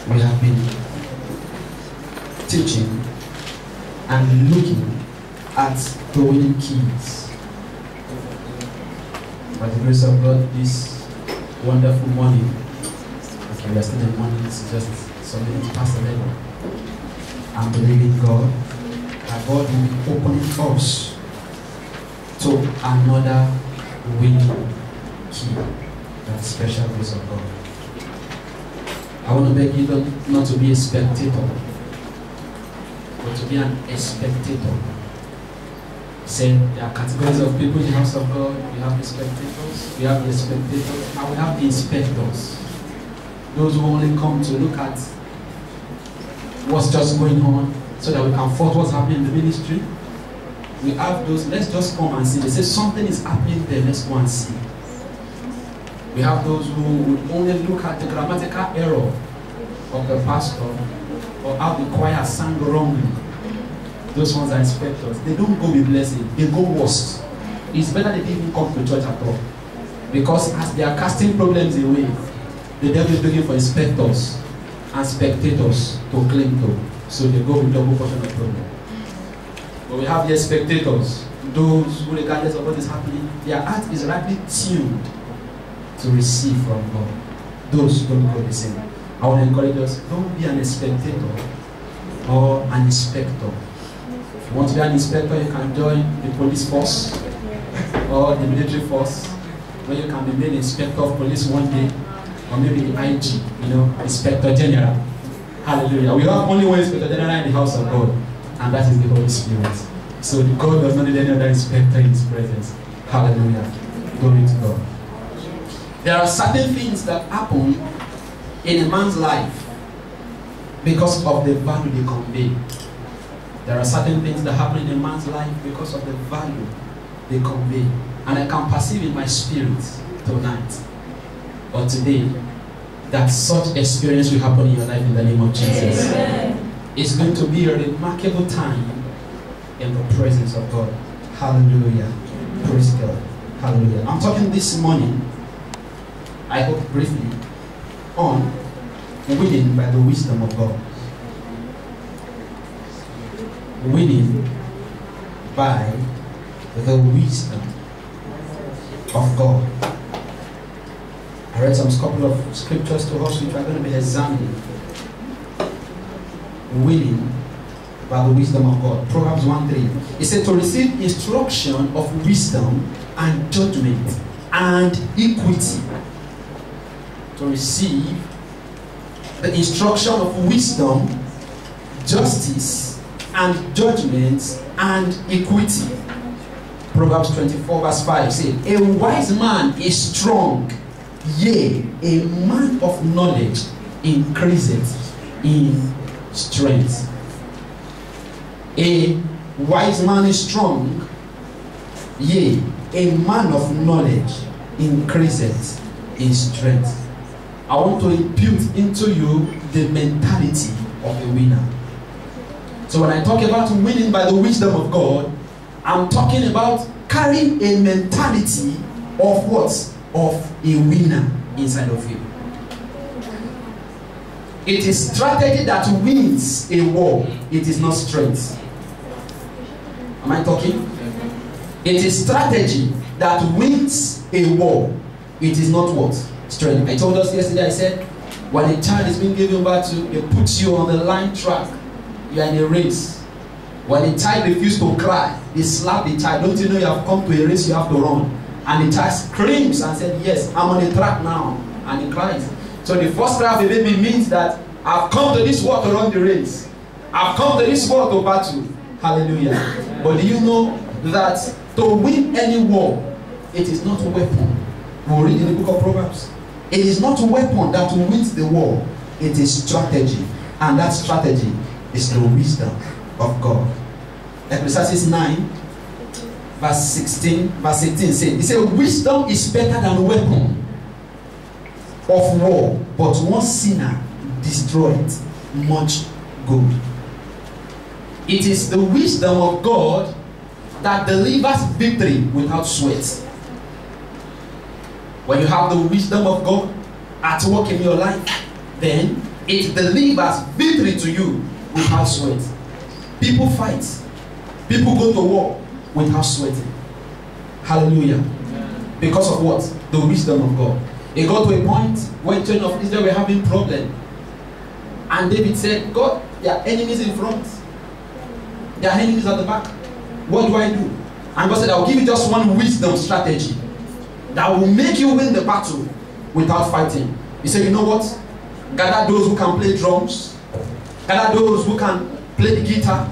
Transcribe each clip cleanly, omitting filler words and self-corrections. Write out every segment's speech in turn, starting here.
we have been teaching and looking at the winning keys. By the grace of God, this wonderful morning, okay, we are still in the morning, it's just some minutes past 11. I'm believing God that God will be opening us to another winning key, that special grace of God. I want to beg you not to be a spectator, but to be an spectator. Say there are categories of people in the house of God. We have the spectators, we have the spectators, and we have the inspectors. Those who only come to look at what's just going on so that we can fault what's happening in the ministry. We have those, let's just come and see. They say something is happening there, let's go and see. We have those who would only look at the grammatical error of the pastor or how the choir sang wrongly. Those ones are inspectors. They don't go with blessing, they go worst. It's better they didn't even come to church at all. Because as they are casting problems away, the devil is looking for inspectors and spectators to cling to. So they go with double portion of problem. But we have the spectators, those who, regardless of what is happening, their heart is rightly tuned to receive from God. Those who don't go the same. I want to encourage us, don't be an spectator or an inspector. If you want to be an inspector, you can join the police force or the military force, where you can be made inspector of police one day, or maybe the IG, inspector general. Hallelujah. We have only one inspector general in the house of God, and that is the Holy Spirit. So God does not need any other inspector in His presence. Hallelujah. Glory to God. There are certain things that happen in a man's life because of the value they convey. There are certain things that happen in a man's life because of the value they convey. And I can perceive in my spirit tonight or today that such experience will happen in your life in the name of Jesus. Amen. It's going to be a remarkable time in the presence of God. Hallelujah. Praise God. Hallelujah. I'm talking this morning, I hope briefly, on winning by the wisdom of God. Winning by the wisdom of God. I read some couple of scriptures to us which we are going to be examining. Winning by the wisdom of God. Proverbs 1:3. It said to receive instruction of wisdom and judgment and equity. To receive the instruction of wisdom, justice, and judgment and equity. Proverbs 24 verse 5 says, a wise man is strong, yea, a man of knowledge increaseth in strength. A wise man is strong, yea, a man of knowledge increaseth in strength. I want to impute into you the mentality of a winner. So when I talk about winning by the wisdom of God, I'm talking about carrying a mentality of what? Of a winner inside of you. It is strategy that wins a war. It is not strength. Am I talking? It is strategy that wins a war. It is not what? Strength. I told us yesterday, I said, when a child is being given birth to, they put you on the line track. You are in a race. When a child refuses to cry, they slap the child. Don't you know you have come to a race, you have to run? And the child screams and said, yes, I'm on the track now. And he cries. So the first cry of a baby means that I've come to this world to run the race. I've come to this world to battle. Hallelujah. But do you know that to win any war, it is not a weapon. We'll read in the book of Proverbs. It is not a weapon that wins the war. It is strategy. And that strategy is the wisdom of God. Ecclesiastes 9 verse 16, verse 18 says, it says, wisdom is better than a weapon of war, but one sinner destroyed much good. It is the wisdom of God that delivers victory without sweat. When you have the wisdom of God at work in your life, then It delivers victory to you without sweat. People fight. People go to war without sweating. Hallelujah. Because of what? The wisdom of God. It got to a point when children of Israel were having problem. And David said, God, there are enemies in front. There are enemies at the back. What do I do? And God said, I will give you just one wisdom strategy that will make you win the battle without fighting. He said, you know what? Gather those who can play drums. Gather those who can play the guitar.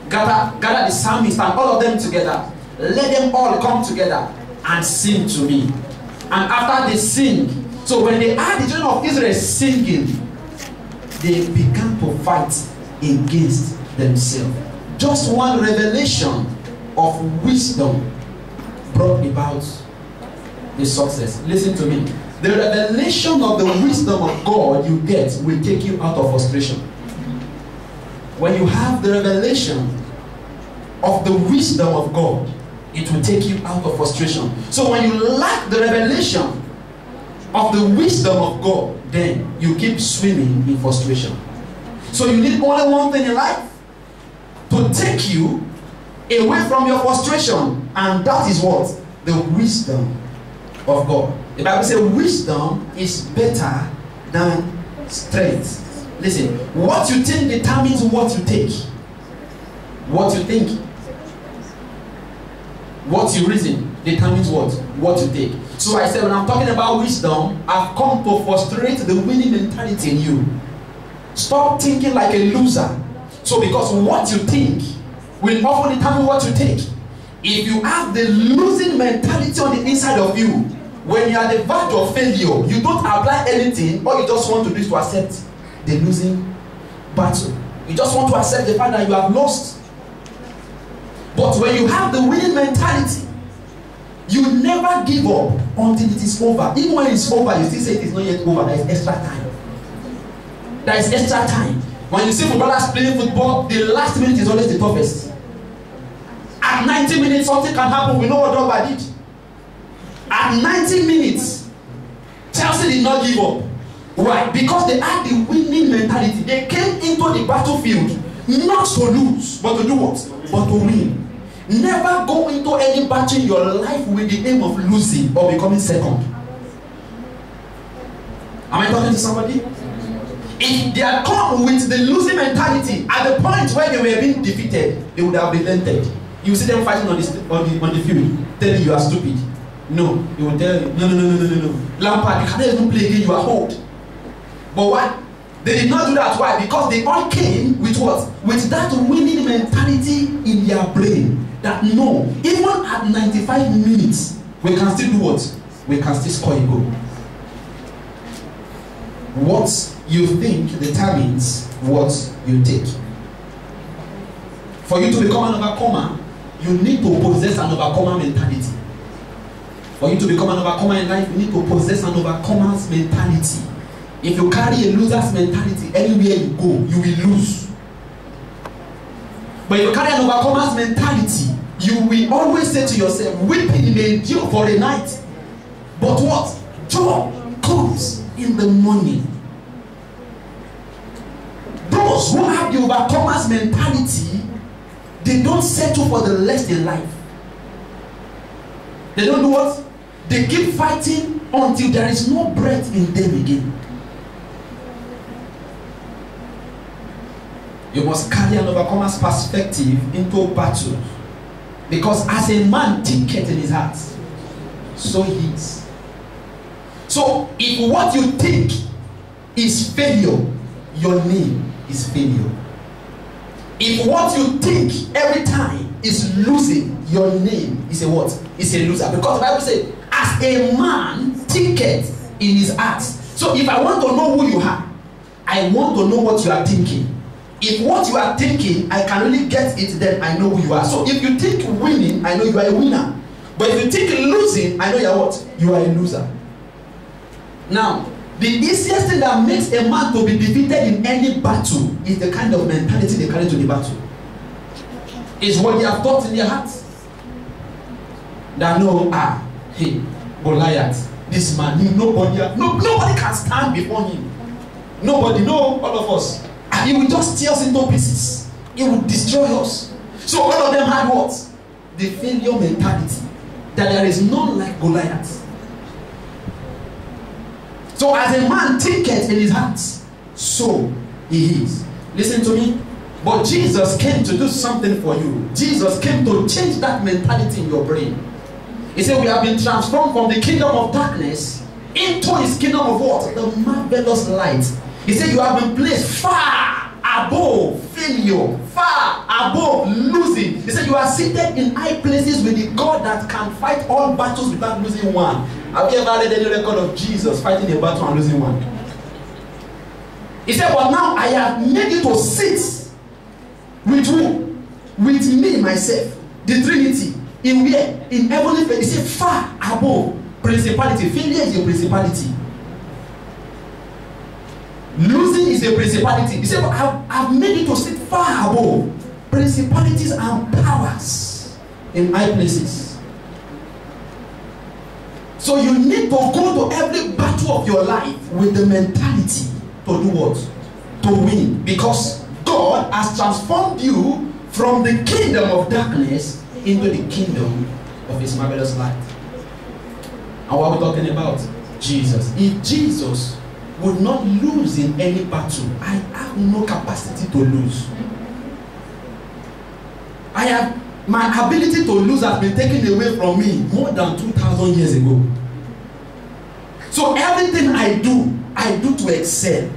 Gather the psalmist and all of them together. Let them all come together and sing to me. And after they sing, so when they heard the children of Israel singing, they began to fight against themselves. Just one revelation of wisdom brought about the success. Listen to me. The revelation of the wisdom of God you get will take you out of frustration. When you have the revelation of the wisdom of God, it will take you out of frustration. So when you lack the revelation of the wisdom of God, then you keep swimming in frustration. So you need only one thing in life to take you away from your frustration, and that is what? The wisdom of God. The Bible says wisdom is better than strength. Listen, what you think determines what you take. What you think, what you reason determines what you take. So I said, when I'm talking about wisdom, I've come to frustrate the winning mentality in you. Stop thinking like a loser. So because what you think will often determine what you take. If you have the losing mentality on the inside of you, when you are at the verge of failure, you don't apply anything. All you just want to do is to accept the losing battle. You just want to accept the fact that you have lost. But when you have the winning mentality, you never give up until it is over. Even when it's over, you still say it is not yet over. There is extra time. There is extra time. When you see footballers playing football, the last minute is always the toughest. At 90 minutes, something can happen. We know what Drogba did. At 90 minutes, Chelsea did not give up. Why? Because they had the winning mentality. They came into the battlefield not to lose, but to do what? But to win. Never go into any battle in your life with the aim of losing or becoming second. Am I talking to somebody? If they had come with the losing mentality at the point where they were being defeated, they would have relented. You see them fighting on the field, telling you are stupid. No, they will tell you, no. Lampard, you cannot even play again, you are old. But what? They did not do that. Why? Because they all came with what? With that winning mentality in their brain. That no, even at 95 minutes, we can still do what? We can still score a goal. What you think determines what you take. For you to become an overcomer, you need to possess an overcomer mentality. For you to become an overcomer in life, you need to possess an overcomer's mentality. If you carry a loser's mentality, anywhere you go, you will lose. But if you carry an overcomer's mentality, you will always say to yourself, weeping may endure for a night, but what? Joy comes in the morning. Those who have the overcomer's mentality, they don't settle for the less in life. They don't do what? They keep fighting until there is no breath in them again. You must carry an overcomer's perspective into battle. Because as a man thinketh in his heart, so he is. So if what you think is failure, your name is failure. If what you think every time is losing, your name is a what? Is a loser. Because the Bible says, as a man thinketh in his heart. So if I want to know who you are, I want to know what you are thinking. If what you are thinking, I can really get it, then I know who you are. So if you think winning, I know you are a winner. But if you think losing, I know you are what? You are a loser. Now, the easiest thing that makes a man to be defeated in any battle is the kind of mentality they carry to the battle. It's what they have thought in their hearts. That no, hey, Goliath, this man, nobody can stand before him. Nobody, no, all of us. And he will just tear us into pieces. He will destroy us. So all of them had what? The failure mentality. That there is none like Goliath. So as a man thinketh in his heart, so he is. Listen to me. But Jesus came to do something for you. Jesus came to change that mentality in your brain. He said we have been transformed from the kingdom of darkness into his kingdom of what? The marvelous light. He said you have been placed far above failure, far above losing. He said you are seated in high places with the God that can fight all battles without losing one. Have you ever read any record of Jesus fighting a battle and losing one? He said, but now I have made you to sit with who? With me, myself, the Trinity. In where? In heavenly place. He said, far above principality. Failure is a principality. Losing is a principality. He said, but I've made you to sit far above principalities and powers in high places. So you need to go to every battle of your life with the mentality to do what? To win. Because God has transformed you from the kingdom of darkness into the kingdom of his marvelous light. And what are we talking about? Jesus. If Jesus would not lose in any battle, I have no capacity to lose. My ability to lose has been taken away from me more than 2,000 years ago. So everything I do to excel.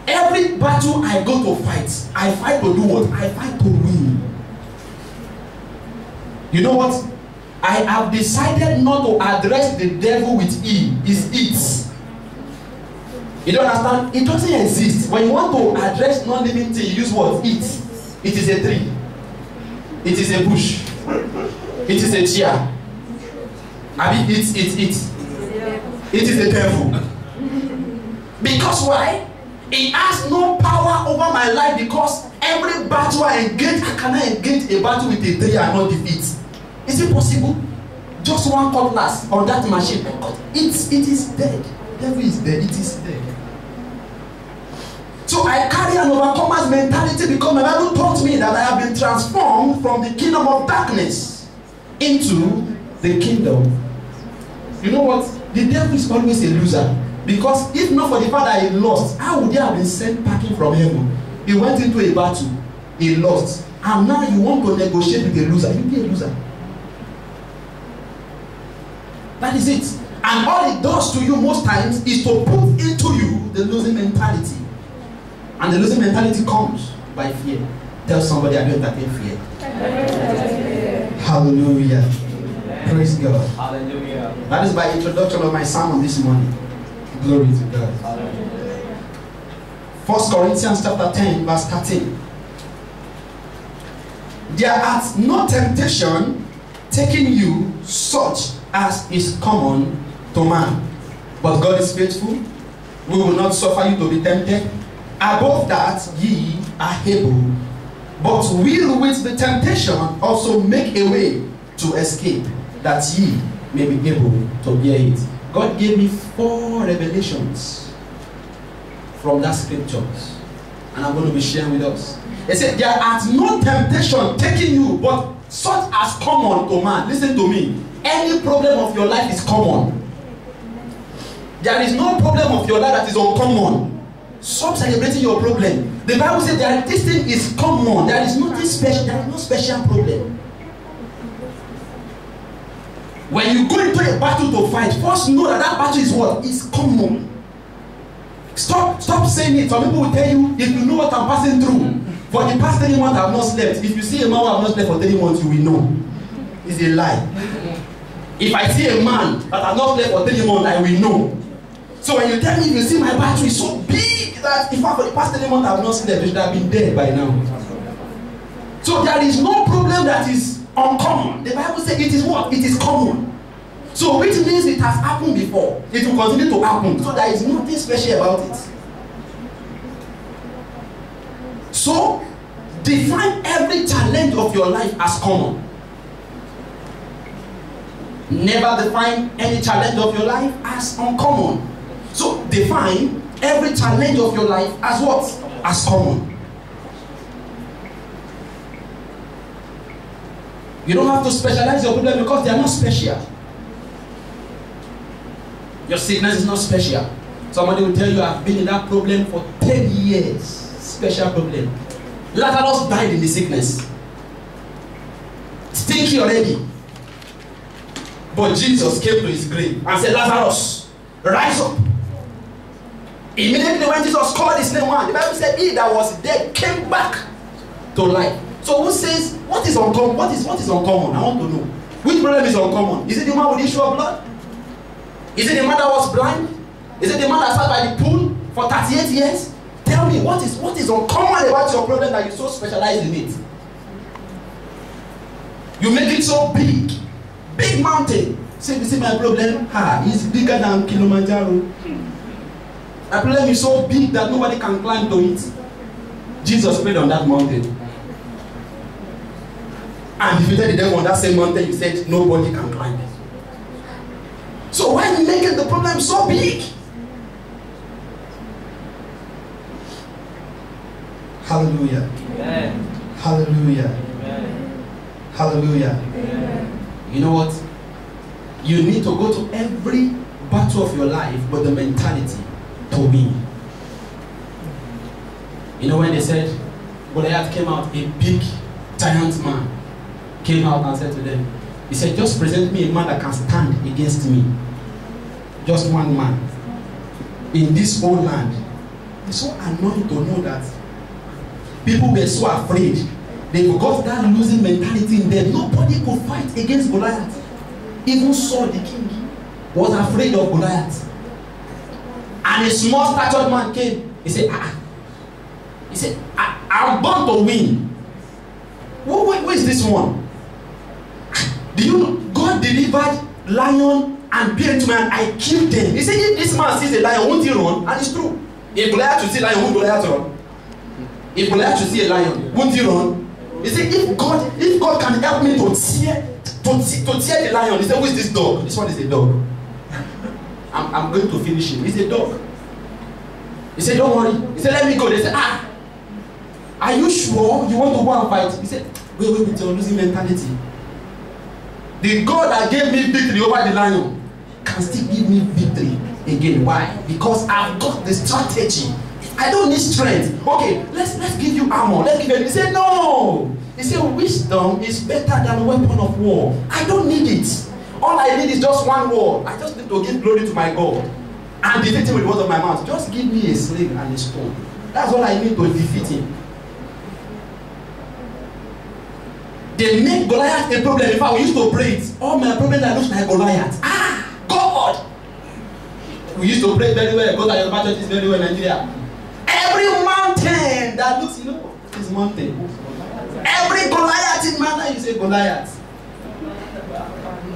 Every battle I go to fight, I fight to do what? I fight to win. You know what? I have decided not to address the devil with E. It's it. You don't understand? It doesn't exist. When you want to address non-living thing, you use what? It. It is a tree. It is a bush. It is a chair. I mean, it is a devil. Because why? It has no power over my life, because every battle I engage, I cannot engage a battle with a tree and not defeat. Is it possible? Just one cutlass on that machine. It is dead. The devil is dead. It is dead. So I carry an overcomer's mentality because my Bible taught me that I have been transformed from the kingdom of darkness into the kingdom. You know what? The devil is always a loser. Because if not for the fact that he lost, how would he have been sent packing from heaven? He went into a battle, he lost, and now you want to negotiate with a loser. You'll be a loser. That is it. And all it does to you most times is to put into you the losing mentality. And the losing mentality comes by fear. Tell somebody, I don't entertain fear. Hallelujah. Praise God. Hallelujah. That is my introduction of my sermon this morning. Glory to God. 1 Corinthians chapter 10 verse 13. There hath no temptation taken you such as is common to man. But God is faithful. We will not suffer you to be tempted. Above that ye are able, but will with the temptation also make a way to escape, that ye may be able to bear it. God gave me 4 revelations from that scriptures, and I'm going to be sharing with us. He said, there hath no temptation taking you, but such as common to man. Listen to me. Any problem of your life is common. There is no problem of your life that is uncommon. Stop celebrating your problem. The Bible says that this thing is common. There is nothing special. There is no special problem. When you go into a battle to fight, first know that that battle is what? It's common. Stop saying it. Some people will tell you, if you know what I'm passing through, for the past 3 months I have not slept. If you see a man who have not slept for 3 months, you will know. It's a lie. If I see a man that has not slept for 3 months, I will know. So when you tell me, if you see my battle is so big that in fact for the past 3 months I have not slept, you should have been dead by now. So there is no problem that is uncommon. The Bible says it is what? It is common. So which means it has happened before. It will continue to happen. So there is nothing special about it. So define every challenge of your life as common. Never define any challenge of your life as uncommon. So define every challenge of your life as what? As common. You don't have to specialize your problem because they are not special. Your sickness is not special. Somebody will tell you, I've been in that problem for 10 years. Special problem. Lazarus died in the sickness. Stinky already. But Jesus came to his grave and said, Lazarus, rise up. Immediately when Jesus called his name one, the Bible said he that was dead came back to life. So who says, what is uncommon? What is uncommon? I want to know. Which problem is uncommon? Is it the man with the issue of blood? Is it the man that was blind? Is it the man that sat by the pool for 38 years? Tell me, what is uncommon about your problem that you so specialize in it? You make it so big. Big mountain. See my problem? It's bigger than Kilimanjaro. My problem is so big that nobody can climb to it. Jesus prayed on that mountain. And defeated the devil on that same mountain. You said nobody can climb it. So why are you making the problem so big? Hallelujah. Amen. Hallelujah. Amen. Hallelujah. Amen. You know what? You need to go to every battle of your life with the mentality to win. You know when they said Goliath came out, a big giant man came out and said to them, he said, just present me a man that can stand against me. Just one man. In this whole land. It's so annoying to know that people were so afraid. They forgot that losing mentality in them. Nobody could fight against Goliath. Even Saul the king was afraid of Goliath. And a small statured man came. He said, I'm born to win. Who is this one? Do you know God delivered lion and bear to man? I killed them. He said, if this man sees a lion, won't he run? And it's true. If Goliath should see a lion, won't Goliath run? If Goliath should see a lion, won't he run? He said, if God can help me to tear the lion, he said, who is this dog? This one is a dog. I'm going to finish him. He's a dog. He said, don't worry. He said, let me go. They said, are you sure you want to go and fight? He said, wait with your losing mentality. The God that gave me victory over the lion can still give me victory again. Why? Because I've got the strategy. I don't need strength. Okay, let's give you armor. Let's give you. He said, no. He said, wisdom is better than a weapon of war. I don't need it. All I need is just one word. I just need to give glory to my God and defeat him with the words of my mouth. Just give me a sling and a stone. That's all I need to defeat him. They make Goliath a problem. In fact, we used to pray it. All my problems that looks like Goliath. God! We used to pray very well. Go to your church is very well in Nigeria. Every mountain that looks, this mountain. Every Goliath in manner, you say Goliath.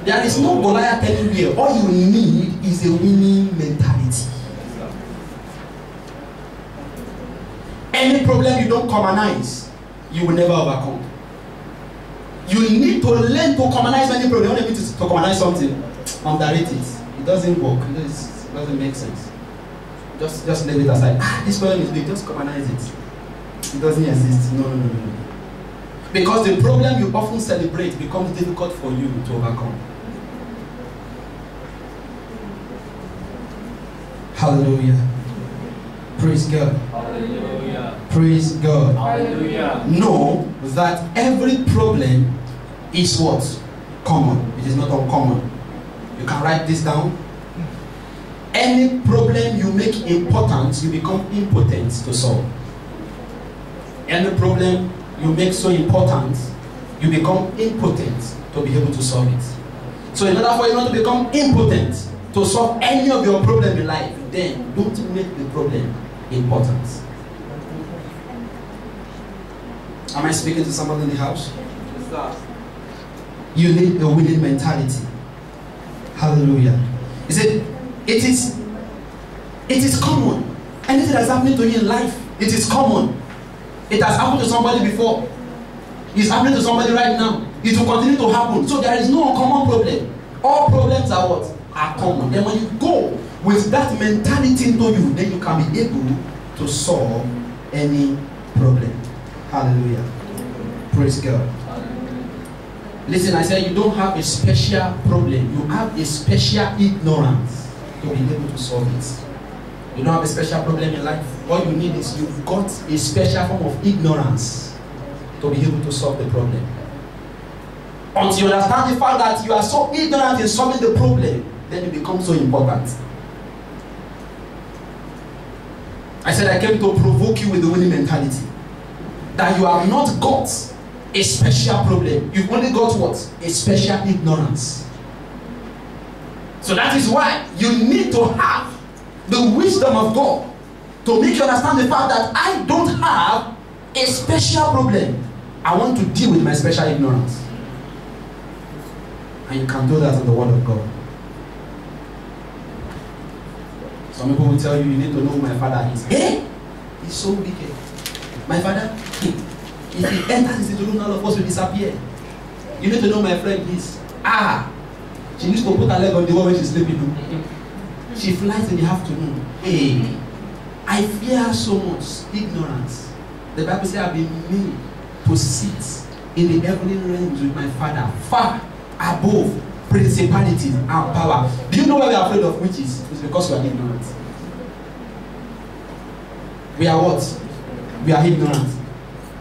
There is no Goliath anywhere. All you need is a winning mentality. Any problem you don't commonize, you will never overcome. You need to learn to commonize many problems. You want me to commonize something, underrate it. It doesn't work. It doesn't make sense. Just leave it aside. This problem is big. Just commonize it. It doesn't exist. No. Because the problem you often celebrate becomes difficult for you to overcome. Hallelujah. Praise God. Hallelujah. Praise God. Hallelujah. Know that every problem is what? Common. It is not uncommon. You can write this down. Any problem you make important, you become impotent to solve. Any problem you make so important, you become impotent to be able to solve it. So in order for you not to become impotent to solve any of your problem in life, then don't make the problem important. Am I speaking to somebody in the house? Yes, sir. You need a winning mentality. Hallelujah. He said, it is common. Anything that's happening to you in life, it is common. It has happened to somebody before. It's happening to somebody right now. It will continue to happen. So there is no uncommon problem. All problems are what? Are common. Then when you go with that mentality into you, then you can be able to solve any problem. Hallelujah. Praise God. Listen, I said you don't have a special problem. You have a special ignorance to be able to solve it. You don't have a special problem in life. All you need is you've got a special form of ignorance to be able to solve the problem. Until you understand the fact that you are so ignorant in solving the problem, then it becomes so important. I said I came to provoke you with the winning mentality. That you have not got a special problem. You've only got what? A special ignorance. So that is why you need to have the wisdom of God to make you understand the fact that I don't have a special problem. I want to deal with my special ignorance. And you can do that in the Word of God. Some people will tell you, you need to know who my father is. Eh? He's so wicked. My father, if he enters into the room, all of us will disappear. You need to know my friend is. She needs to put her leg on the wall when she's sleeping. She flies in the afternoon. Hey, I fear her so much. Ignorance. The Bible says I've been made to sit in the heavenly realms with my father, far above principalities and power. Do you know why we are afraid of witches? It's because we are ignorant. We are what? We are ignorant.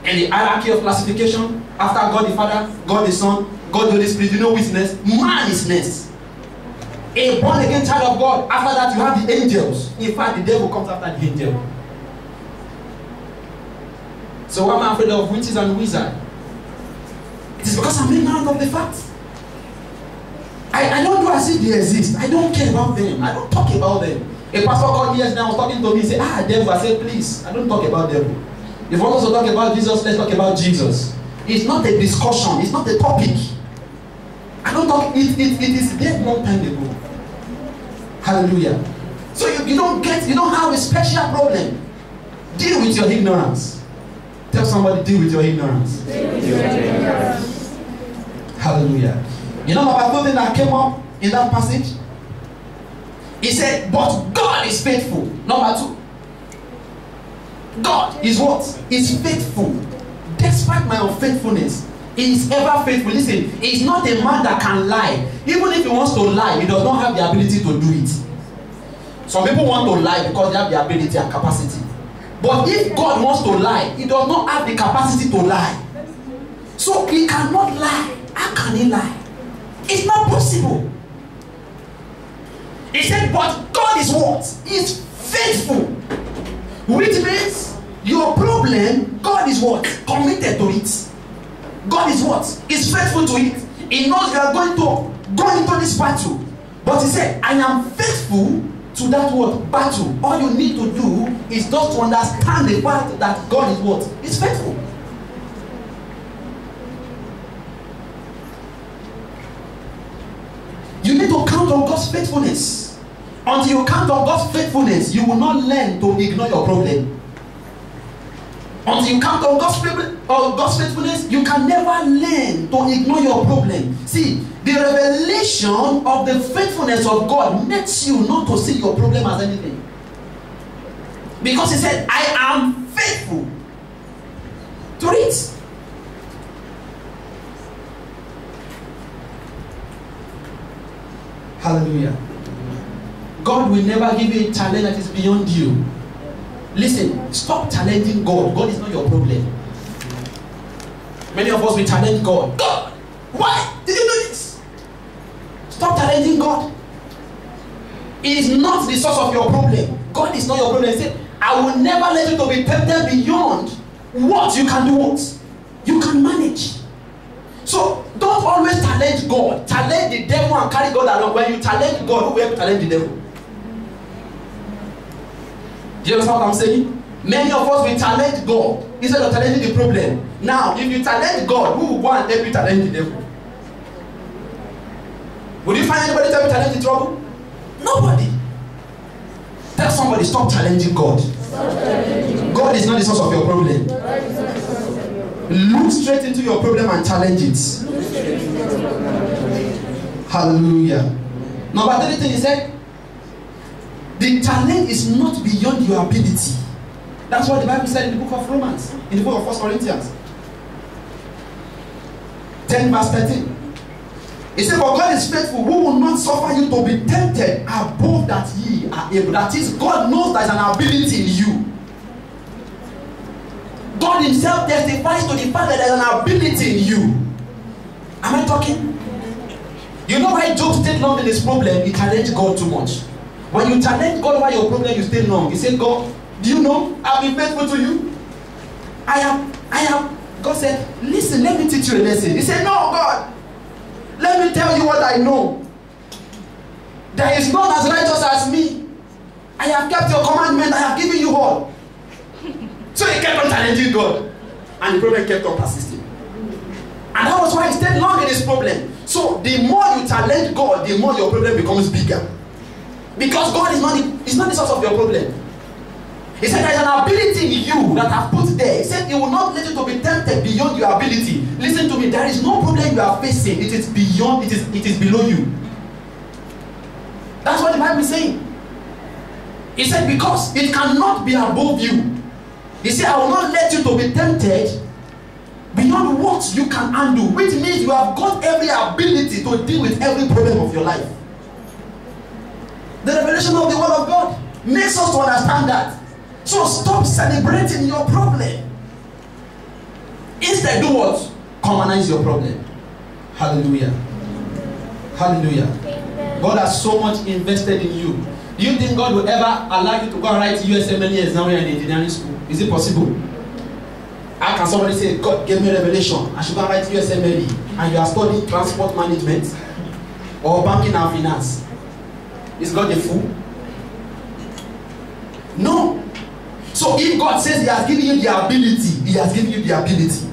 And the hierarchy of classification, after God the Father, God the Son, God the Holy Spirit, you know who is next? Man is next. A born again child of God. After that, you have the angels. In fact, the devil comes after the angel. So why am I afraid of witches and wizards? It is because I'm ignorant of the fact. I don't do as if they exist. I don't care about them. I don't talk about them. A pastor called me yesterday, was talking to me, he said, devil. I said, please, I don't talk about devil. If you want us to talk about Jesus, let's talk about Jesus. It's not a discussion. It's not a topic. I don't talk. It is dead long time ago. Hallelujah. So you don't have a special problem. Deal with your ignorance. Tell somebody, deal with your ignorance. Deal with your ignorance. Hallelujah. You know about something that came up in that passage? He said, but God is faithful. Number 2. God is what? Is faithful. Despite my unfaithfulness, He is ever faithful. Listen, He is not a man that can lie. Even if He wants to lie, He does not have the ability to do it. Some people want to lie because they have the ability and capacity. But if God wants to lie, He does not have the capacity to lie. So He cannot lie. How can He lie? It's not possible. He said, but God is what? He is faithful. Which means your problem, God is what? Committed to it. God is what? Is faithful to it. He knows you are going to go into this battle. But He said, I am faithful to that word battle. All you need to do is just to understand the fact that God is what? Is faithful. You need to count on God's faithfulness. Until you count on God's faithfulness, you will not learn to ignore your problem. Until you count on God's faithfulness, you can never learn to ignore your problem. See, the revelation of the faithfulness of God makes you not to see your problem as anything. Because He said, I am faithful to it. Hallelujah. God will never give you a challenge that is beyond you. Listen, stop challenging God. God is not your problem. Many of us will challenge God. God, why did you do this? Stop challenging God. He is not the source of your problem. God is not your problem. He said, I will never let you to be tempted beyond what you can do. What you can manage. So don't always challenge God. Challenge the devil and carry God along. When you challenge God, who will help challenge the devil? Do you understand what I'm saying? Many of us will challenge God instead of challenging the problem. Now, if you challenge God, who will go and help you challenge the devil? Would you find anybody to help you challenge the trouble? Nobody. Tell somebody, stop challenging God. God is not the source of your problem. Look straight into your problem and challenge it. Hallelujah. Number 3 thing He said, The challenge is not beyond your ability. That's what the Bible said in the book of Romans, in the book of 1 Corinthians 10 verse 13. It said, for God is faithful, who will not suffer you to be tempted above that ye are able. That is, God knows there is an ability in you. God himself testifies to the fact that there is an ability in you. Am I talking? You know why Job stayed long in his problem? He challenged God too much. When you challenge God over your problem, you stay long. He said, God, do you know I've been faithful to you? I am. God said, listen, let me teach you a lesson. He said, no, God. Let me tell you what I know. There is none as righteous as me. I have kept your commandment. I have given you all. So he kept on challenging God. And the problem kept on persisting. And that was why he stayed long in his problem. So the more you challenge God, the more your problem becomes bigger. Because God is not the source of your problem. He said there is an ability in you that I've put there. He said he will not let you to be tempted beyond your ability. Listen to me, there is no problem you are facing. It is beyond, it is below you. That's what the Bible is saying. He said because it cannot be above you. He said I will not let you to be tempted beyond what you can handle. Which means you have got every ability to deal with every problem of your life. The revelation of the word of God makes us to understand that. So stop celebrating your problem. Instead, do what? Commonize your problem. Hallelujah. Hallelujah. Amen. God has so much invested in you. Do you think God will ever allow you to go and write USMLE exam in engineering school? Is it possible? How can somebody say, God gave me revelation, I should go and write USMLE, and you are studying transport management or banking and finance? Is God a fool? No. So if God says he has given you the ability, he has given you the ability.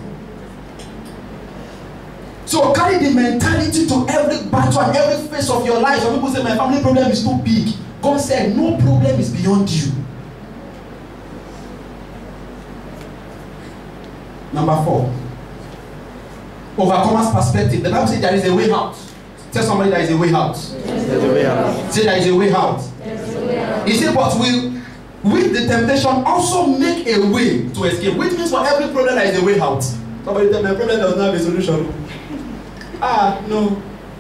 So carry the mentality to every battle and every phase of your life. Some people say my family problem is too big. God said no problem is beyond you. Number 4. Overcomer's perspective. The Bible says there is a way out. Tell somebody there is a way out. There's a way out. Say there is a way out. He said, but with the temptation also make a way to escape. Which means for every problem there is a way out. Somebody tell me, my problem does not have a solution.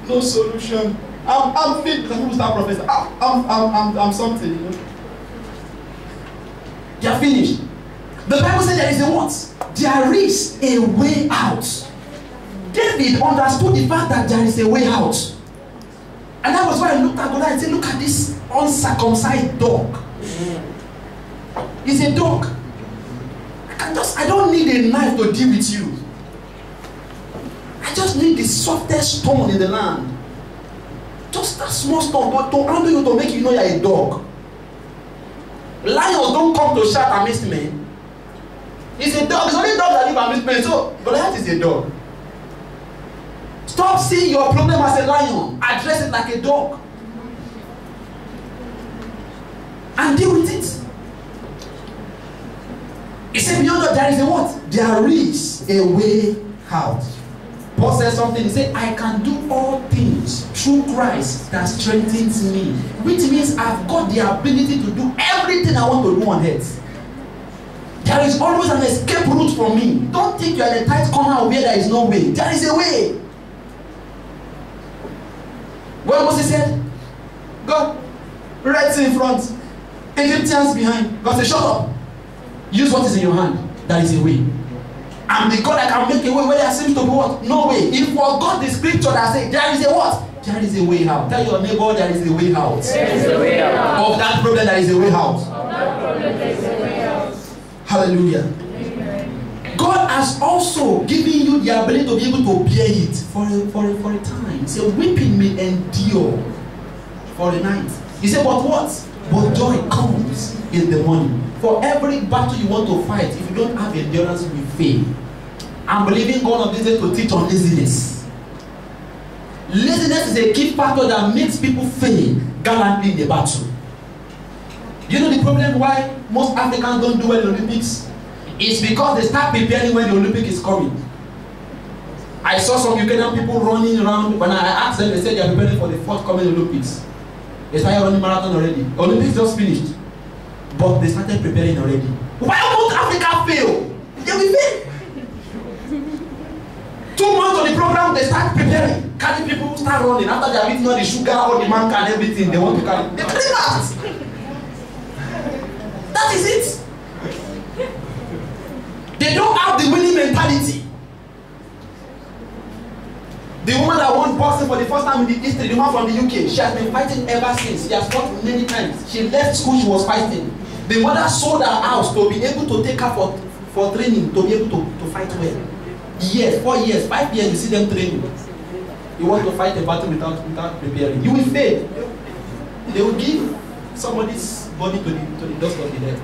No solution. I'm fit. Some people start professing. I'm something. You know? They are finished. The Bible says there is a what? There is a way out. David understood the fact that there is a way out. And that was why I looked at God and said, look at this uncircumcised dog. It's a dog. I don't need a knife to deal with you. I just need the softest stone in the land. Just that small stone to handle you, to make you know you're a dog. Lions don't come to shout amidst men. It's a dog. It's only dogs that live amidst men. So Goliath is a dog. Stop seeing your problem as a lion. Address it like a dog. And deal with it. He said beyond that there is a what? There is a way out. Paul said something. He said, I can do all things through Christ that strengthens me. Which means I've got the ability to do everything I want to do on earth. There is always an escape route for me. Don't think you're in a tight corner where there is no way. There is a way. When Moses said, God, Red Sea in front, Egyptians behind. God said, shut up. Use what is in your hand. There is a way. I'm the God that can make a way where there seems to be what? No way. If for God the scripture that says there is a what? There is a way out. Tell your neighbor there is a way out. There is a way out. Of that problem there is a way out. Of that problem there is a way out. Hallelujah. Amen. God has also given you the ability to be able to bear it for a time. He said, weeping may endure for a night. He said, but what? But joy comes in the morning. For every battle you want to fight, if you don't have endurance, you will fail. I'm believing God of this day to teach on laziness. Laziness is a key factor that makes people fail gallantly in the battle. You know the problem why most Africans don't do well in the Olympics? It's because they start preparing when the Olympic is coming. I saw some Ukrainian people running around. When I asked them, they said they are preparing for the forthcoming Olympics. They started running marathon already. Olympics just finished. But they started preparing already. Why won't Africa fail? They will fail. 2 months on the program, they start preparing. Carry people start running. After they have eaten all the sugar, all the manka and everything they want to carry. They bring that. That is it. They don't have the winning mentality. The woman that won boxing for the first time in the history, the one from the UK, she has been fighting ever since. She has fought many times. She left school, she was fighting. The mother sold her house to be able to take her for training, to be able to fight well. Years, 4 years, 5 years, you see them training. You want to fight a battle without preparing. You will fail. They will give somebody's body to the dust of the dead.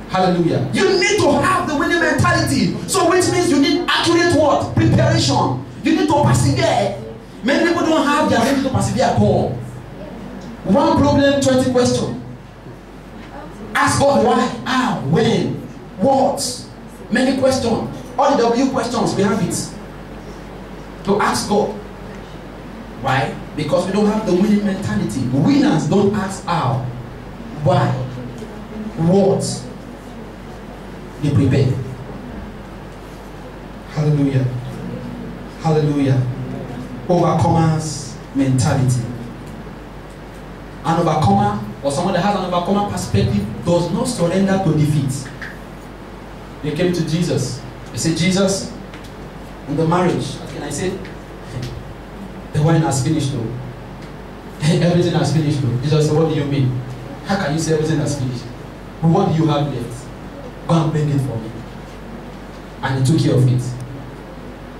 Hallelujah. You need to have the winning mentality. So which means you need accurate what? Preparation. You need to persevere. Many people don't have the ability to persevere at all. One problem, 20 questions. Ask God why, how, when, what. Many questions. All the W questions, we have it. To ask God. Why? Because we don't have the winning mentality. Winners don't ask how, why, what. They prepare. Hallelujah. Hallelujah. Overcomers mentality. An overcomer or someone that has an overcomer perspective does not surrender to defeat. They came to Jesus. They said, Jesus, in the marriage, what can I say? The wine has finished though. Everything has finished though. Jesus said, what do you mean? How can you say everything has finished? What do you have left? Go and bring it for me. And he took care of it.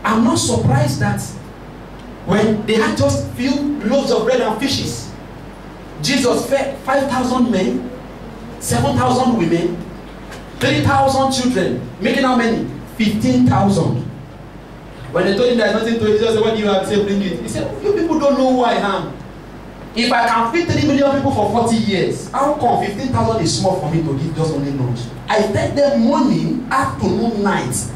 I'm not surprised that when they had just few loaves of bread and fishes, Jesus fed 5,000 men, 7,000 women, 3,000 children, making how many? 15,000. When they told him there's nothing to it, Jesus said, what do you have to say? Bring it. He said, you people don't know who I am. If I can feed 3 million people for 40 years, how come 15,000 is small for me to give just only lunch? I fed them morning, afternoon, night.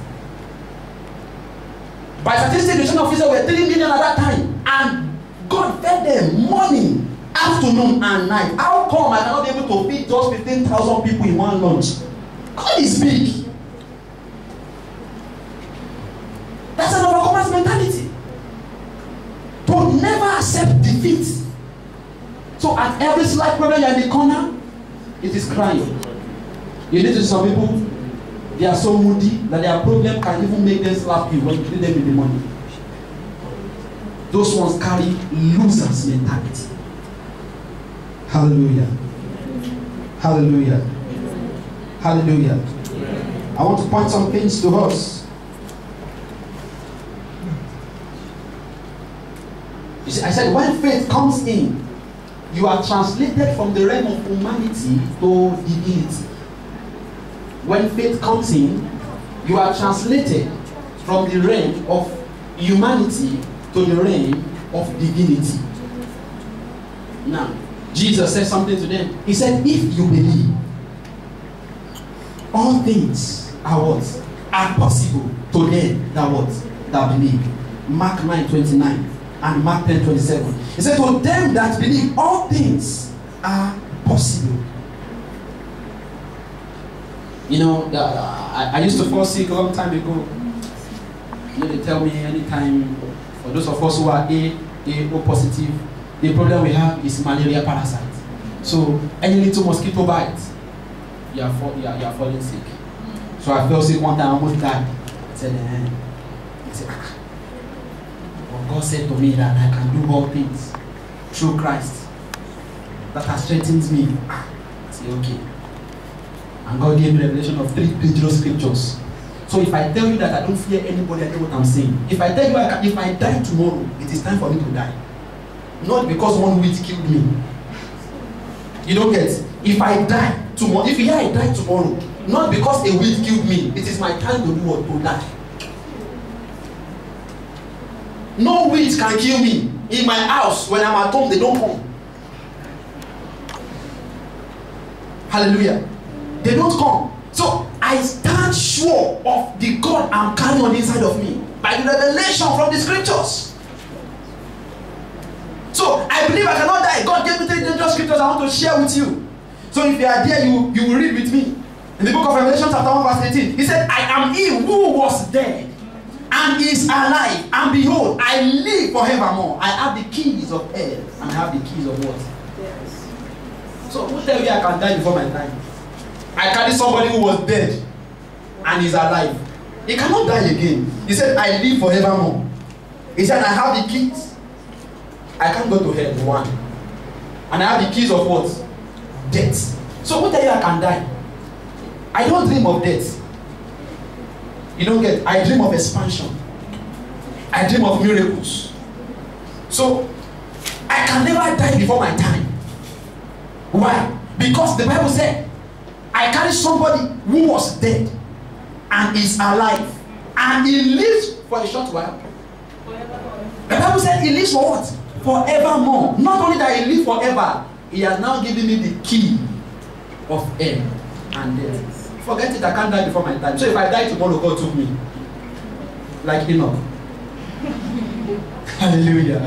By statistics, the children of Israel were 3 million at that time. And God fed them morning, afternoon, and night. How come I cannot be able to feed just 15,000 people in one lunch? God is big. That's an overcomer's mentality. To never accept defeat. So at every slight problem you're in the corner, it is crying. You need to see some people, they are so moody that their problem can even make them slap you when you give them with the money. Those ones carry losers mentality. Hallelujah. Hallelujah. Hallelujah. I want to point some things to us. You see, I said when faith comes in, you are translated from the realm of humanity to divinity. When faith comes in, you are translated from the realm of humanity to the realm of divinity. Now, Jesus said something to them. He said, if you believe, all things are what? Are possible to them that what? That believe. Mark 9:29 and Mark 10:27. He said, to them that believe, all things are possible. You know, I used to fall sick a long time ago. You know, they tell me anytime, for those of us who are O positive, the problem we have is malaria parasite. So any little mosquito bite, you are falling sick. So I fell sick one time, I almost died. I said, well, God said to me that I can do all things through Christ that has strengthened me. I said, okay. And God gave me revelation of 3 dangerous scriptures. So if I tell you that I don't fear anybody, I know what I'm saying. If I tell you if I die tomorrow, it is time for me to die. Not because one witch killed me. You don't get it. If I die tomorrow, if you hear I die tomorrow, not because a witch killed me, it is my time to do what? To die. No witch can kill me. In my house, when I'm at home, they don't come. Hallelujah. They don't come. So I stand sure of the God I'm carrying on the inside of me by the revelation from the scriptures. So I believe I cannot die. God gave me 3 dangerous scriptures I want to share with you. So if you are there, you will read with me. In the book of Revelation chapter 1 verse 18, he said, I am he who was dead and is alive. And behold, I live forevermore. I have the keys of hell and I have the keys of what? Yes. So who tell me I can die before my time? I carry somebody who was dead and is alive. He cannot die again. He said, I live forevermore. He said, I have the keys. I can't go to hell, one. And I have the keys of what? Death. So who tell you I can die? I don't dream of death. You don't get, I dream of expansion. I dream of miracles. So I can never die before my time. Why? Because the Bible said, I carry somebody who was dead and is alive, and he lives for a short while. The Bible said he lives for what? Forevermore. Not only that he lives forever, he has now given me the key of hell and death. Forget it, I can't die before my time. So if I die tomorrow, God took me. Like Enoch. Hallelujah.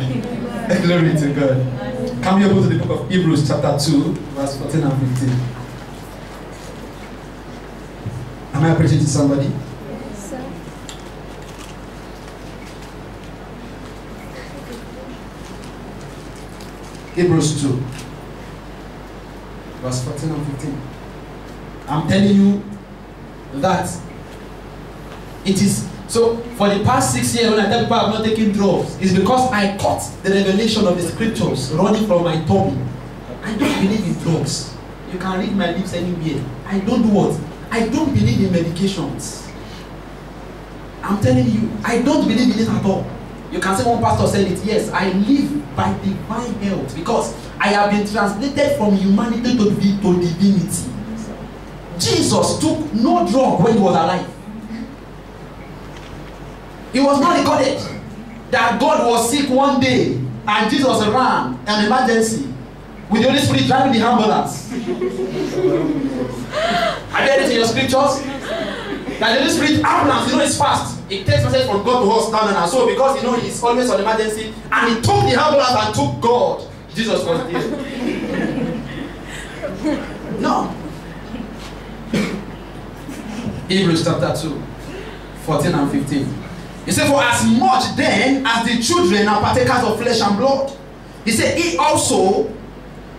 Glory to God. Can we open to the book of Hebrews chapter 2, verse 14 and 15. Am I preaching to somebody? Yes, sir. Hebrews 2, verse 14 and 15. I'm telling you that it is so. For the past 6 years, when I tell people I'm not taking drugs, it's because I caught the revelation of the scriptures running from my tummy. I don't believe in drugs. You can read my lips anywhere. I don't do what? I don't believe in medications. I'm telling you, I don't believe in it at all. You can say one pastor said it. Yes, I live by divine health because I have been translated from humanity to divinity. Jesus took no drug when he was alive. It was not recorded that God was sick one day and Jesus ran an emergency with the Holy Spirit driving the ambulance. Have you read it in your scriptures? That the Holy Spirit ambulance, you know, is fast. It takes message from God to us down and so because you know he's always on emergency, and he took the ambulance and took God. Jesus was there. No. Hebrews chapter 2, 14 and 15. He said, for as much then as the children are partakers of flesh and blood, he said, he also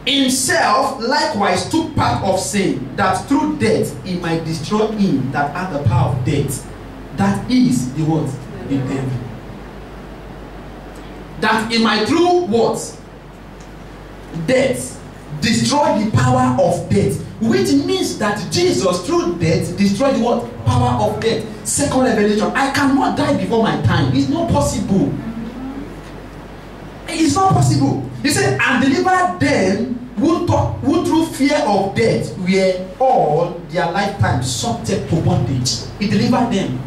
himself likewise took part of sin, that through death he might destroy him that had the power of death. That is the what? The devil. That he might through what? Death destroy the power of death. Which means that Jesus through death destroyed the what? Power of death. Second revelation. I cannot die before my time. It's not possible. It's not possible. He said, and deliver them who through fear of death were all their lifetime subject to bondage. He delivered them.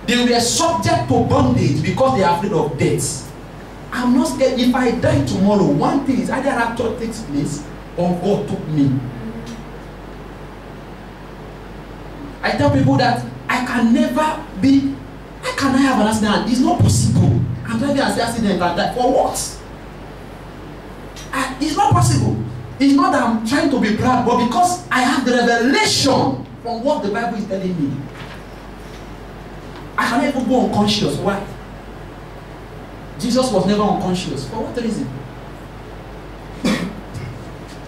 They were subject to bondage because they are afraid of death. I'm not scared. If I die tomorrow, one thing is either rapture takes place or God took me. I tell people that I can never be, I cannot have an accident. It's not possible. I'm driving an accident and die. For what? It's not possible. It's not that I'm trying to be proud, but because I have the revelation from what the Bible is telling me. I can never go unconscious. Why? Jesus was never unconscious. For what reason?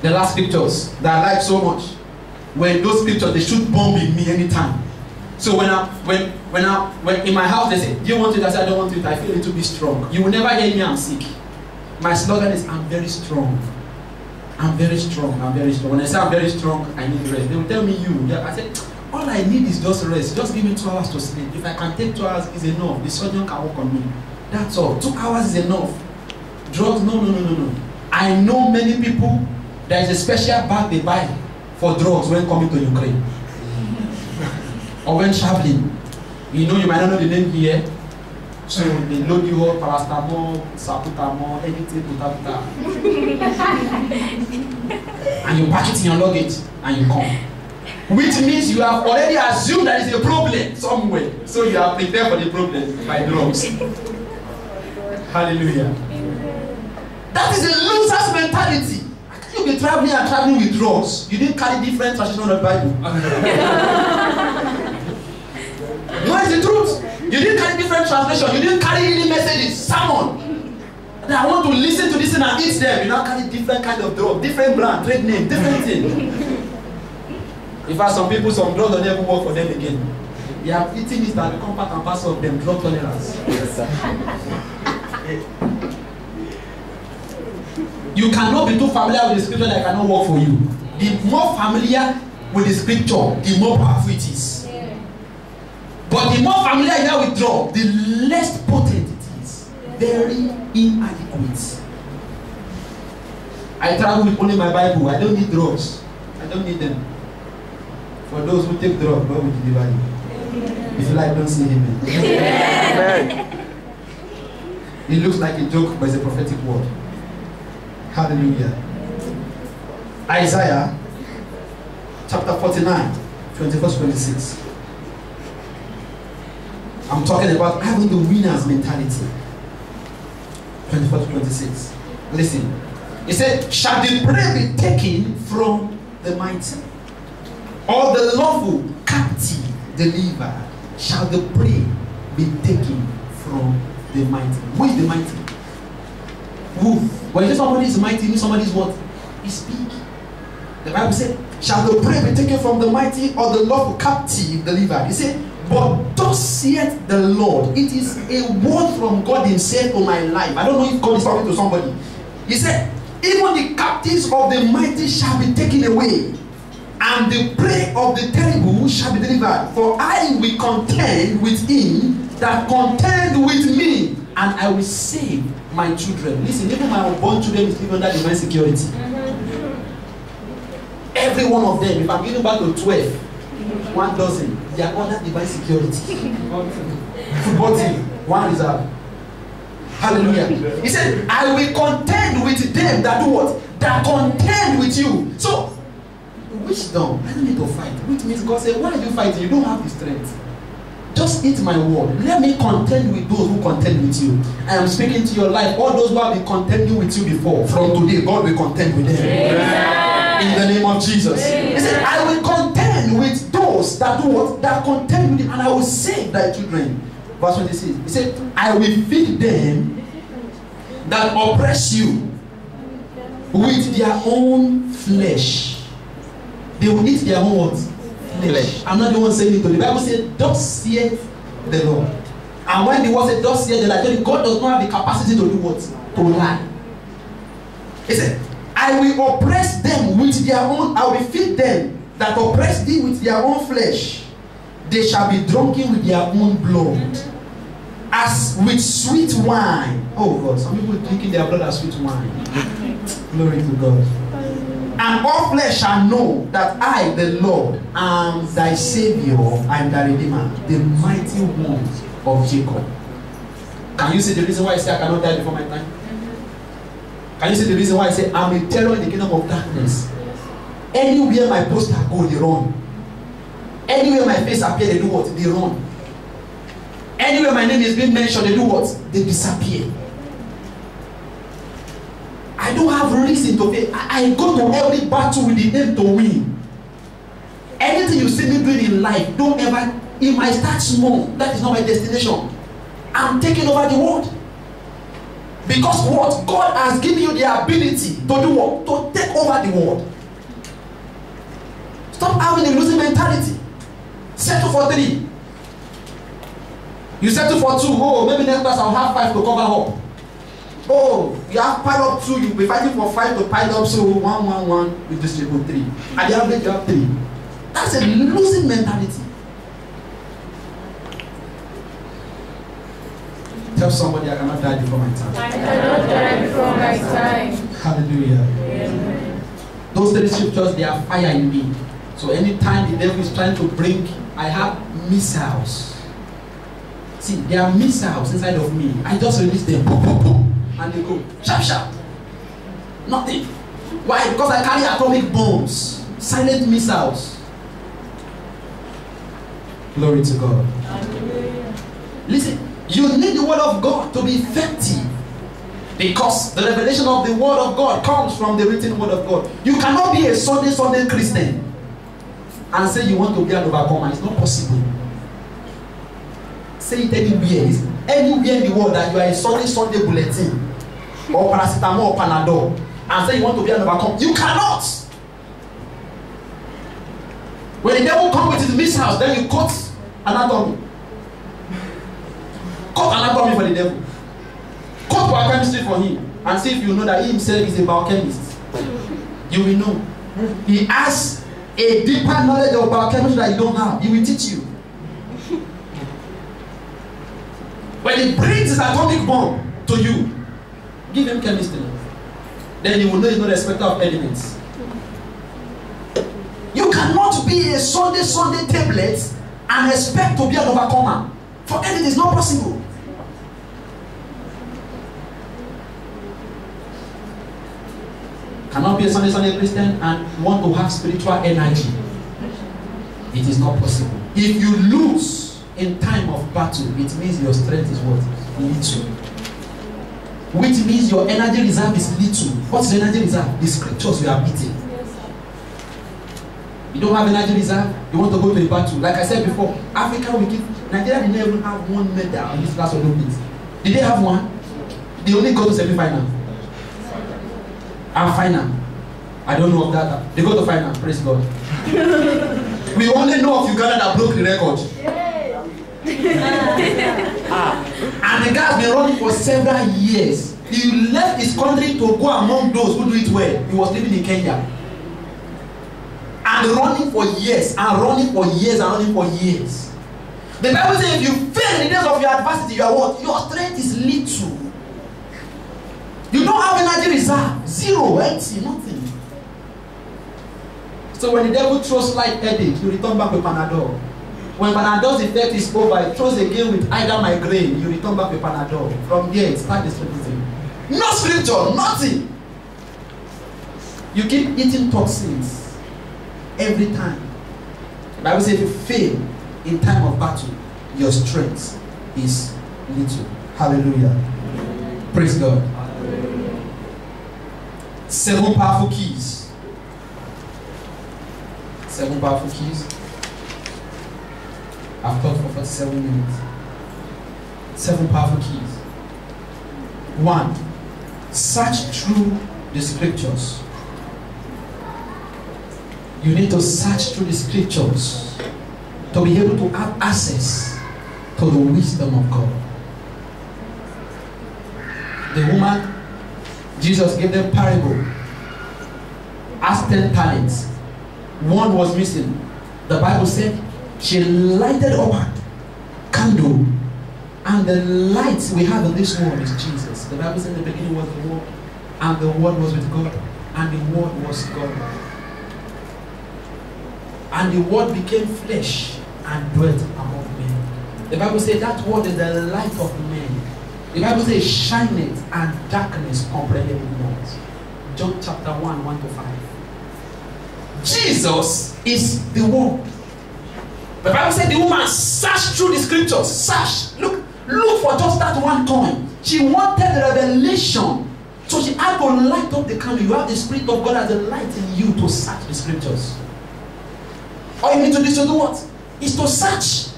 The last scriptures that I like so much, when those scriptures, they should bomb in me anytime. So when in my house they say, do you want it? I say, I don't want it. I feel a little bit strong. You will never hear me, I'm sick. My slogan is, I'm very strong. I'm very strong. I'm very strong. When I say I'm very strong, I need rest. They will tell me you. I said, all I need is just rest. Just give me 2 hours to sleep. If I can take 2 hours, is enough. The surgeon can work on me. That's all. 2 hours is enough. Drugs, no. I know many people, there is a special bag they buy for drugs when coming to Ukraine. Or when traveling. You know, you might not know the name here. So they load you up, paracetamol, salbutamol, anything, puta. And you pack it in your luggage and you come. Which means you have already assumed there is a problem somewhere. So you are prepared for the problem by drugs. Hallelujah. That is a loser's mentality. You be traveling and traveling with drugs. You didn't carry different translations of the Bible. No, it's the truth. You didn't carry different translations. You didn't carry any messages, sermon. And I want to listen to this and eat them. You now carry different kind of drug, different brand, trade name, different thing. In fact, some people, some drugs don't ever work for them again. They have eaten it and become part and parcel of them, drug tolerance. You cannot be too familiar with the scripture that cannot work for you. The more familiar with the scripture, the more powerful it is. Yeah. But the more familiar you are with drug, the less potent it is. Very inadequate. I travel with only my Bible. I don't need drugs. I don't need them. For those who take drugs, God will deliver you. If you like, don't say amen. Yeah. It looks like a joke, but it's a prophetic word. Hallelujah. Isaiah chapter 49, 21-26. I'm talking about having the winner's mentality. 24-26. Listen. He said, shall the prey be taken from the mighty, or the lawful captive delivered? Shall the prey be taken from the mighty? Who is the mighty? Who? When you say somebody is mighty, you mean somebody is what? Is big. The Bible said, shall the prey be taken from the mighty, or the lawful captive delivered? He said, but thus saith the Lord. It is a word from God himself on my life. I don't know if God is talking to somebody. He said, even the captives of the mighty shall be taken away, and the prey of the terrible shall be delivered. For I will contend with him that contend with me, and I will save my children. Listen, even my unborn children is living under divine security. Every one of them, if I'm giving back to 12, 1 dozen, they are under divine security. Football team, 1 reserve. Hallelujah. He said, I will contend with them that do what? That contend with you. So, wisdom, I don't need to fight. Which means God said, why are you fighting? You don't have the strength. Just eat my word. Let me contend with those who contend with you. I am speaking to your life. All those who have been contending with you before, from today, God will contend with them. Amen. In the name of Jesus. Amen. He said, I will contend with those that do what? That contend with you, and I will save thy children. Verse 26. He said, I will feed them that oppress you with their own flesh. They will eat their own what? Flesh. I'm not the one saying it. The Bible said, thus saith the Lord. And when the word said, thus saith the Lord, God does not have the capacity to do what? To lie. He said, I will oppress them with their own, I will feed them that oppress thee with their own flesh. They shall be drunken with their own blood, as with sweet wine. Oh God, some people drinking their blood as sweet wine. Glory to God. And all flesh shall know that I, the Lord, am thy Savior and thy Redeemer, the mighty one of Jacob. Can you see the reason why I say I cannot die before my time? Can you see the reason why I say I'm a terror in the kingdom of darkness? Anywhere my poster go, they run. Anywhere my face appear, they do what? They run. Anywhere my name is being mentioned, they do what? They disappear. I don't have reason to fail. I go to every battle with the aim to win. Anything you see me doing in life, don't ever, it might start small. That is not my destination. I'm taking over the world. Because what? God has given you the ability to do what? To take over the world. Stop having a losing mentality. Settle for 3. You settle for 2. Oh, maybe next class I'll have 5 to cover up. Oh, you have piled up 2, you'll be fighting for 5 to pile up, so 1, 1, 1, you distribute 3. At the average, you have 3. That's a losing mentality. Tell somebody, I cannot die before my time. I cannot die before my time. Hallelujah. Amen. Those 3 scriptures, they are fire in me. So anytime the devil is trying to bring, I have missiles. See, there are missiles inside of me. I just release them. Boom, boom, boom. And they go sharp, sharp. Nothing. Why? Because I carry atomic bombs, silent missiles. Glory to God. Hallelujah. Listen, you need the word of God to be effective. Because the revelation of the word of God comes from the written word of God. You cannot be a Sunday Christian and say you want to be an overcomer. It's not possible. Say it anywhere. It's anywhere in the world that you are a Sunday bulletin or paracetamol or Panadol and say you want to be an overcomer. You cannot. When the devil comes with his missiles, then you cut anatomy. Cut anatomy for the devil. Cut biochemistry for him and see if you know that he himself is a biochemist. You will know. He has a deeper knowledge of biochemistry that you don't have. He will teach you. When he brings his atomic bomb to you, give him chemistry. Then you will know he's not a respecter of elements. You cannot be a Sunday tablet and expect to be an overcomer. Forget it, is not possible. Cannot be a Sunday Christian and want to have spiritual energy. It is not possible. If you lose in time of battle, it means your strength is what? Little. Which means your energy reserve is little. What's your energy reserve? The scriptures you are beating. You don't have energy reserve, you want to go to a battle. Like I said before, Africa will give. Nigeria did not even have one medal in this last Olympics. Did they have one? They only go to semi-final. And final. I don't know of that. They go to final. Praise God. We only know of Uganda that broke the record. And the guy has been running for several years. He left his country to go among those who do it well. He was living in Kenya. And running for years, and running for years, and running for years. The Bible says if you fail in the days of your adversity, you are what? Your strength is little. You don't have energy reserve. Zero, empty, nothing. So when the devil throws slight headache, you return back with Panadol. When Panadol's effect is over, it throws again with either migraine, you return back with Panadol. From there, it starts distributing. No scripture, nothing. You keep eating toxins every time. The Bible says if you fail in time of battle, your strength is little. Hallelujah. Praise God. 7 powerful keys. 7 powerful keys. I've talked for 47 minutes. 7 powerful keys. 1. Search through the scriptures. You need to search through the scriptures to be able to have access to the wisdom of God. The woman, Jesus gave them parable. Asked 10 talents. 1 was missing. The Bible said she lighted up her candle, and the light we have in this world is Jesus. The Bible said in the beginning was the Word, and the Word was with God, and the Word was God. And the Word became flesh and dwelt among men. The Bible says that Word is the light of men. The Bible says shineth and darkness comprehended it not. John chapter 1, 1-5. Jesus is the Word. The Bible said the woman searched through the scriptures. Search. Look for just that one coin. She wanted the revelation. So she had to light up the candle. You have the Spirit of God as a light in you to search the scriptures. All you need to do is to do what? Is to search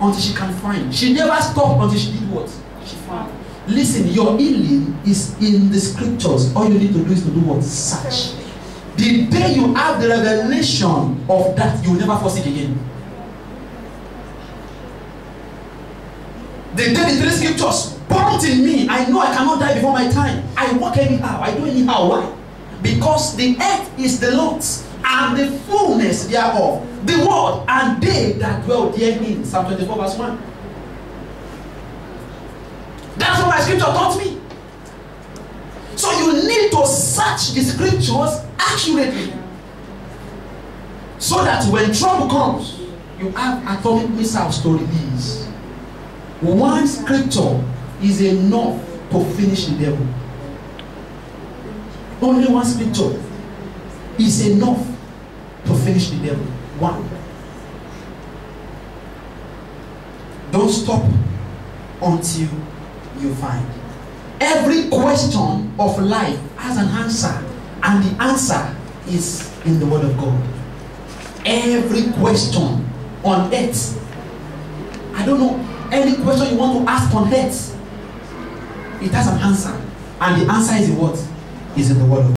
until she can find. She never stopped until she did what? She found. Listen, your healing is in the scriptures. All you need to do is to do what? Search. The day you have the revelation of that, you will never fall sick again. The day the 3 scriptures pumped in me, I know I cannot die before my time. I walk anyhow. I do anyhow. Why? Because the earth is the Lord's, and the fullness thereof, the world, and they that dwell therein. Psalm 24 verse 1. That's what my scripture taught me. So you need to search the scriptures accurately, so that when trouble comes, you have atomic missiles to release. One scripture is enough to finish the devil. Only one scripture is enough to finish the devil. 1. Don't stop until you find. Every question of life has an answer, and the answer is in the Word of God. Every question on earth, I don't know, any question you want to ask on earth, it has an answer, and the answer is in what? Is in the Word of God.